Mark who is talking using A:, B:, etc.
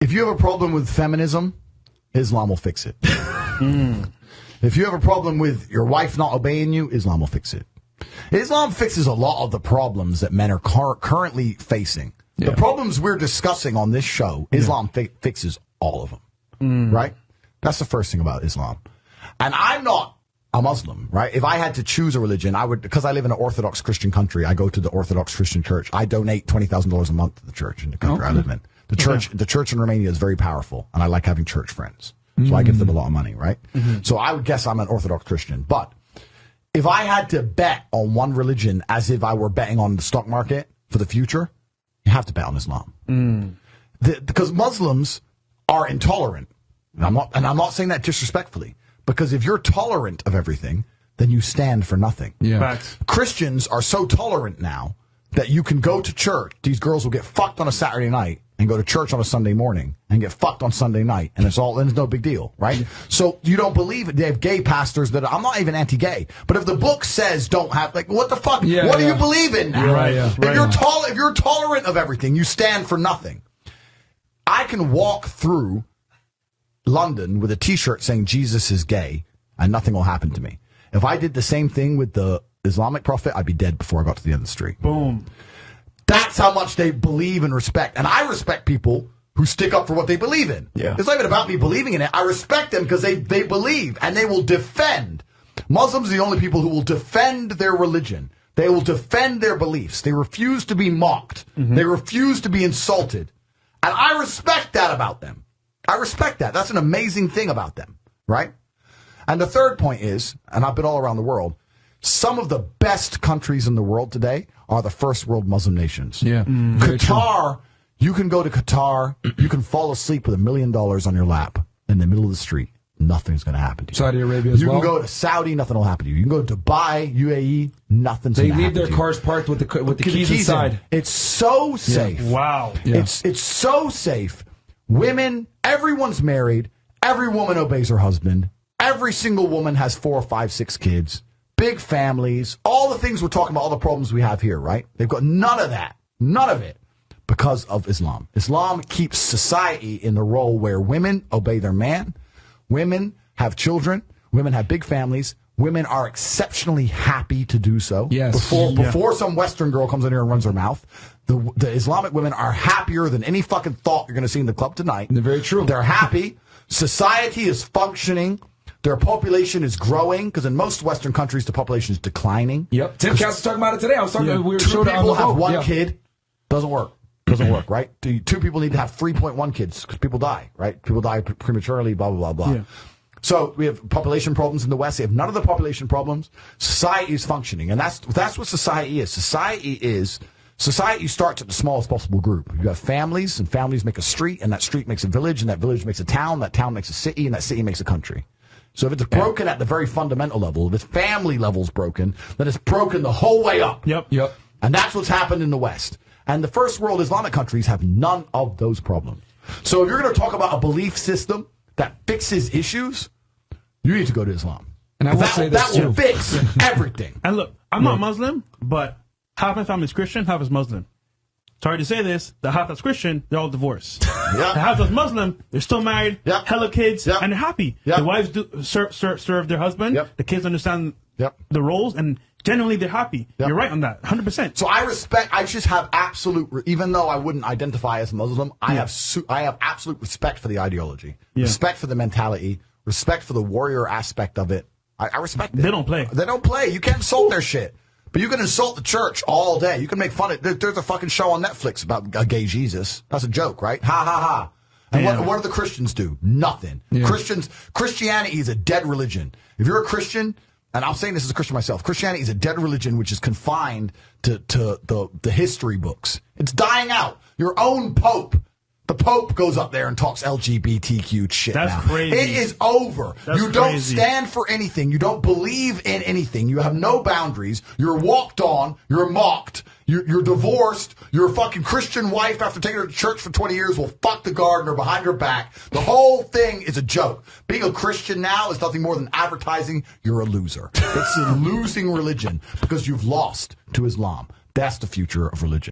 A: If you have a problem with feminism, Islam will fix it. If you have a problem with your wife not obeying you, Islam will fix it. Islam fixes a lot of the problems that men are currently facing. Yeah. The problems we're discussing on this show, Islam fixes all of them. Right? That's the first thing about Islam. And I'm not a Muslim, right? If I had to choose a religion, I would, because I live in an Orthodox Christian country, I go to the Orthodox Christian church. I donate $20,000 a month to the church in the country I live in. The church in Romania is very powerful, and I like having church friends. So I give them a lot of money, right? So I would guess I'm an Orthodox Christian. But if I had to bet on one religion as if I were betting on the stock market for the future, you have to bet on Islam. Because Muslims are intolerant. And I'm not saying that disrespectfully. Because if you're tolerant of everything, then you stand for nothing. Christians are so tolerant now that you can go to church. These girls will get fucked on a Saturday night and go to church on a Sunday morning and get fucked on Sunday night, and it's no big deal, right? So you don't believe it. They have gay pastors that I'm not even anti-gay, but if the book says don't have, like, what the fuck? What do you believe in now? If you're tolerant of everything, you stand for nothing. I can walk through London with a T-shirt saying Jesus is gay, and nothing will happen to me. If I did the same thing with the Islamic prophet, I'd be dead before I got to the end of the street.
B: Boom.
A: That's how much they believe and respect. And I respect people who stick up for what they believe in. It's not even about me believing in it. I respect them because they believe, and they will defend. Muslims are the only people who will defend their religion. They will defend their beliefs. They refuse to be mocked. They refuse to be insulted. And I respect that about them. I respect that. That's an amazing thing about them, right? And the third point is, and I've been all around the world, some of the best countries in the world today are the first world Muslim nations. Qatar, you can go to Qatar, you can fall asleep with $1 million on your lap in the middle of the street. Nothing's going to happen to you.
C: Saudi Arabia as well.
A: You can go to Saudi, nothing will happen to you. You can go to Dubai, UAE, nothing's going to happen to you.
C: They leave their cars parked with the keys inside.
A: It's so safe.
B: Wow.
A: It's so safe. Women, everyone's married. Every woman obeys her husband. Every single woman has 4, 5, 6 kids. Big families. All the things we're talking about, all the problems we have here, right? They've got none of that. None of it. Because of Islam. Islam keeps society in the role where women obey their man. Women have children. Women have big families. Women are exceptionally happy to do so. Before some Western girl comes in here and runs her mouth, the Islamic women are happier than any fucking thought you're going to see in the club tonight.
C: They're very true.
A: They're happy. Society is functioning. Their population is growing, because in most Western countries, the population is declining.
C: Tim Cass was talking about it today. I was talking. We were
A: two people have one kid. Doesn't work. Doesn't work, right? 2 people need to have 3.1 kids, because people die, right? People die prematurely, blah, blah, blah, blah. So we have population problems in the West. They have none of the population problems. Society is functioning, and that's what society is. Society starts at the smallest possible group. You have families, and families make a street, and that street makes a village, and that village makes a town, that town makes a city, and that city makes a country. So if it's broken at the very fundamental level, if its family level's broken, then it's broken the whole way up. And that's what's happened in the West. And the first world Islamic countries have none of those problems. So if you're going to talk about a belief system that fixes issues, you need to go to Islam.
C: And I will say this
A: that will fix everything.
B: And look, I'm not Muslim, but half my family's Christian, half is Muslim. Sorry to say this, the half that's Christian, they're all divorced. The half that's Muslim, they're still married, hella kids, and they're happy. The wives do serve their husband. The kids understand the roles, and generally they're happy. You're right on that, 100%.
A: So I just have absolute, even though I wouldn't identify as Muslim, I have absolute respect for the ideology, respect for the mentality, respect for the warrior aspect of it. I respect it.
B: They don't play.
A: They don't play. You can't insult their shit. But you can insult the church all day. You can make fun of it. There's a fucking show on Netflix about a gay Jesus. That's a joke, right? Ha, ha, ha. And what do the Christians do? Nothing. Christianity is a dead religion. If you're a Christian, and I'm saying this as a Christian myself, Christianity is a dead religion which is confined to the history books. It's dying out. Your own Pope. The Pope goes up there and talks LGBTQ shit now.
B: That's crazy.
A: It is over. You don't stand for anything. You don't believe in anything. You have no boundaries. You're walked on. You're mocked. You're divorced. Your fucking Christian wife, after taking her to church for 20 years, will fuck the gardener behind her back. The whole thing is a joke. Being a Christian now is nothing more than advertising. You're a loser. It's a losing religion because you've lost to Islam. That's the future of religion.